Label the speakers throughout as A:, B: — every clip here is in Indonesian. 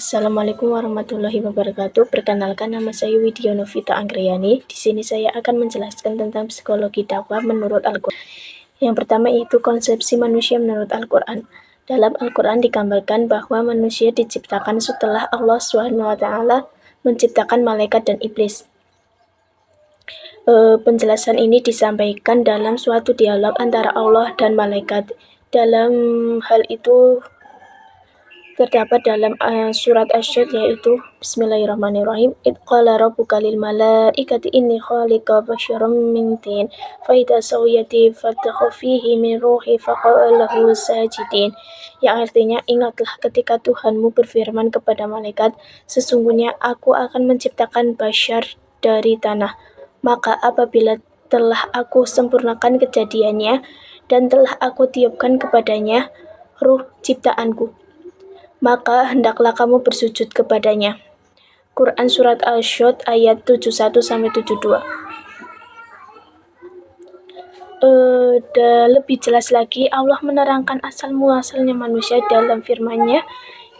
A: Assalamualaikum warahmatullahi wabarakatuh. Perkenalkan, nama saya Widya Novita Anggriyani. Di sini saya akan menjelaskan tentang psikologi dakwah menurut Al-Quran. Yang pertama yaitu konsepsi manusia menurut Al-Quran. Dalam Al-Quran digambarkan bahwa manusia diciptakan setelah Allah SWT menciptakan malaikat dan iblis. Penjelasan ini disampaikan dalam suatu dialog antara Allah dan malaikat. Dalam hal itu terdapat dalam surat Asy-Syad, yaitu Bismillahirrahmanirrahim. Id qala rabbuka lil malaikati inni khaliqa basyaram min tin fa idza sawiyati fatakhu fihi min ruhi faqalahu sajidin. Yang artinya, ingatlah ketika Tuhanmu berfirman kepada malaikat, sesungguhnya aku akan menciptakan basyar dari tanah, maka apabila telah aku sempurnakan kejadiannya dan telah aku tiupkan kepadanya ruh ciptaanku, maka hendaklah kamu bersujud kepadanya. Quran Surat Asy-Syad ayat 71-72. Lebih jelas lagi, Allah menerangkan asal-muasalnya manusia dalam firman-Nya,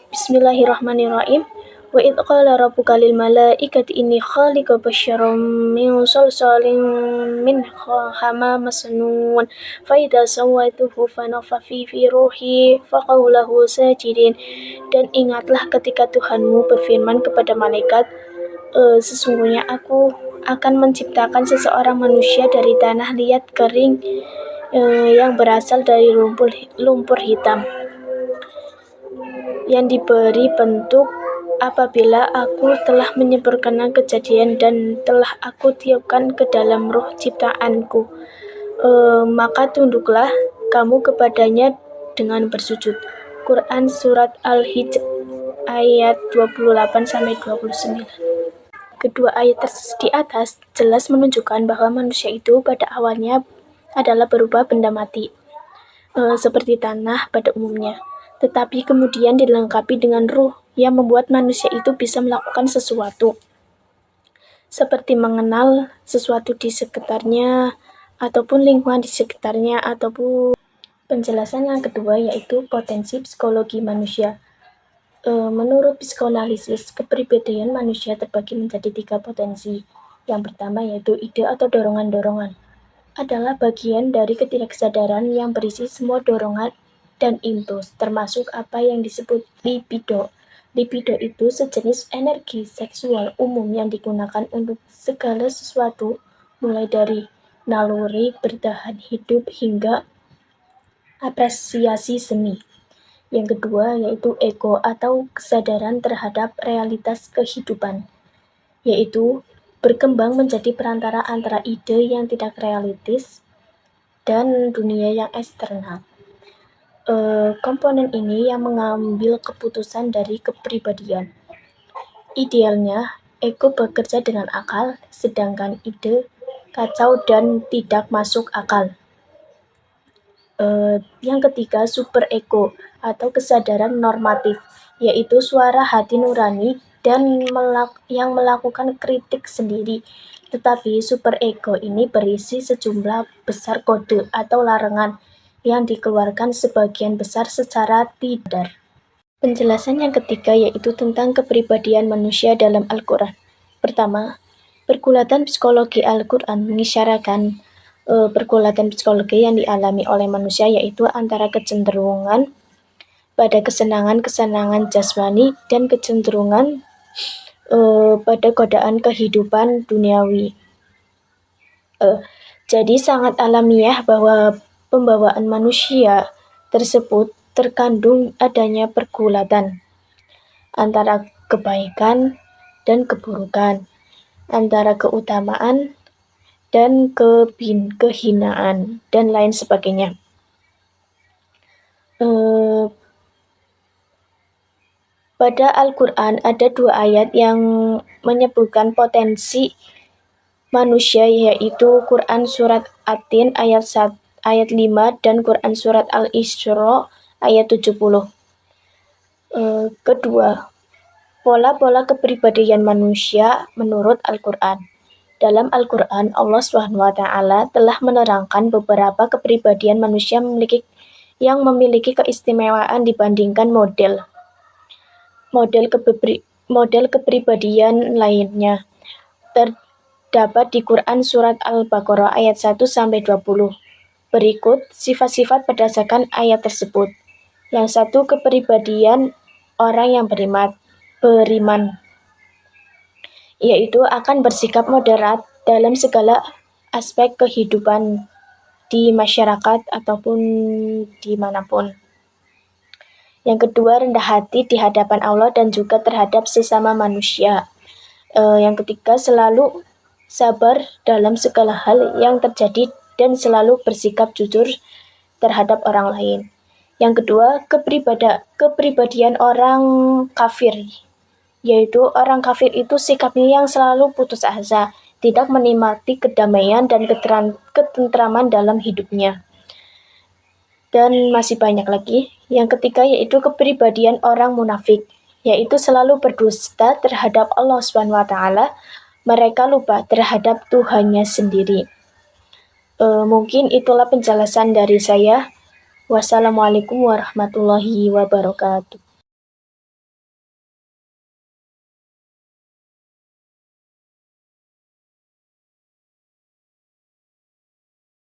A: Bismillahirrahmanirrahim. Wa id qala rabbuka lil malaikati inni khaliqu basyaram min salsalin min hama masnun fa idza sawaituhu fa nafathi fi ruhi faqaw lahu sajidin. Dan ingatlah ketika Tuhanmu berfirman kepada malaikat, sesungguhnya aku akan menciptakan seseorang manusia dari tanah liat kering yang berasal dari lumpur hitam yang diberi bentuk. Apabila aku telah menyempurnakan kejadian dan telah aku tiupkan ke dalam ruh ciptaanku, maka tunduklah kamu kepadanya dengan bersujud. Quran Surat Al-Hijr ayat 28-29. Kedua ayat di atas jelas menunjukkan bahwa manusia itu pada awalnya adalah berupa benda mati, seperti tanah pada umumnya, tetapi kemudian dilengkapi dengan ruh yang membuat manusia itu bisa melakukan sesuatu, seperti mengenal sesuatu di sekitarnya, ataupun lingkungan di sekitarnya, ataupun penjelasan yang kedua yaitu potensi psikologi manusia. Menurut psikoanalisis, kepribadian manusia terbagi menjadi 3 potensi. Yang pertama yaitu ide atau dorongan-dorongan. Adalah bagian dari ketidaksadaran yang berisi semua dorongan dan impuls, termasuk apa yang disebut libido. Libido itu sejenis energi seksual umum yang digunakan untuk segala sesuatu, mulai dari naluri bertahan hidup hingga apresiasi seni. Yang kedua yaitu ego atau kesadaran terhadap realitas kehidupan, yaitu berkembang menjadi perantara antara ide yang tidak realistis dan dunia yang eksternal. Komponen ini yang mengambil keputusan dari kepribadian. Idealnya, ego bekerja dengan akal, sedangkan ide kacau dan tidak masuk akal. Yang ketiga, super ego atau kesadaran normatif, yaitu suara hati nurani dan yang melakukan kritik sendiri. Tetapi super ego ini berisi sejumlah besar kode atau larangan yang dikeluarkan sebagian besar secara tidak. Penjelasan yang ketiga yaitu tentang kepribadian manusia dalam Al-Quran. Pertama, pergulatan psikologi Al-Quran mengisyaratkan pergulatan psikologi yang dialami oleh manusia, yaitu antara kecenderungan pada kesenangan jasmani dan kecenderungan pada godaan kehidupan duniawi. Jadi sangat alamiah bahwa pembawaan manusia tersebut terkandung adanya pergulatan antara kebaikan dan keburukan, antara keutamaan dan kehinaan, dan lain sebagainya. Pada Al-Quran ada 2 ayat yang menyebutkan potensi manusia, yaitu Quran Surat At-Tin ayat 5 dan Quran Surat Al-Isra ayat 70. Kedua, pola-pola kepribadian manusia menurut Al-Quran. Dalam Al-Quran, Allah SWT telah menerangkan beberapa kepribadian manusia yang memiliki keistimewaan dibandingkan model model kepribadian lainnya. Terdapat di Quran Surat Al-Baqarah ayat 1-20. Berikut sifat-sifat berdasarkan ayat tersebut. Yang satu, kepribadian orang yang beriman, yaitu akan bersikap moderat dalam segala aspek kehidupan di masyarakat ataupun dimanapun. Yang kedua, rendah hati di hadapan Allah dan juga terhadap sesama manusia. Yang ketiga, selalu sabar dalam segala hal yang terjadi dan selalu bersikap jujur terhadap orang lain. Yang kedua, kepribadian orang kafir, yaitu orang kafir itu sikapnya yang selalu putus asa, tidak menikmati kedamaian dan ketentraman dalam hidupnya. Dan masih banyak lagi. Yang ketiga yaitu kepribadian orang munafik, yaitu selalu berdusta terhadap Allah SWT. Mereka lupa terhadap Tuhannya sendiri. Mungkin itulah penjelasan dari saya. Wassalamualaikum warahmatullahi wabarakatuh.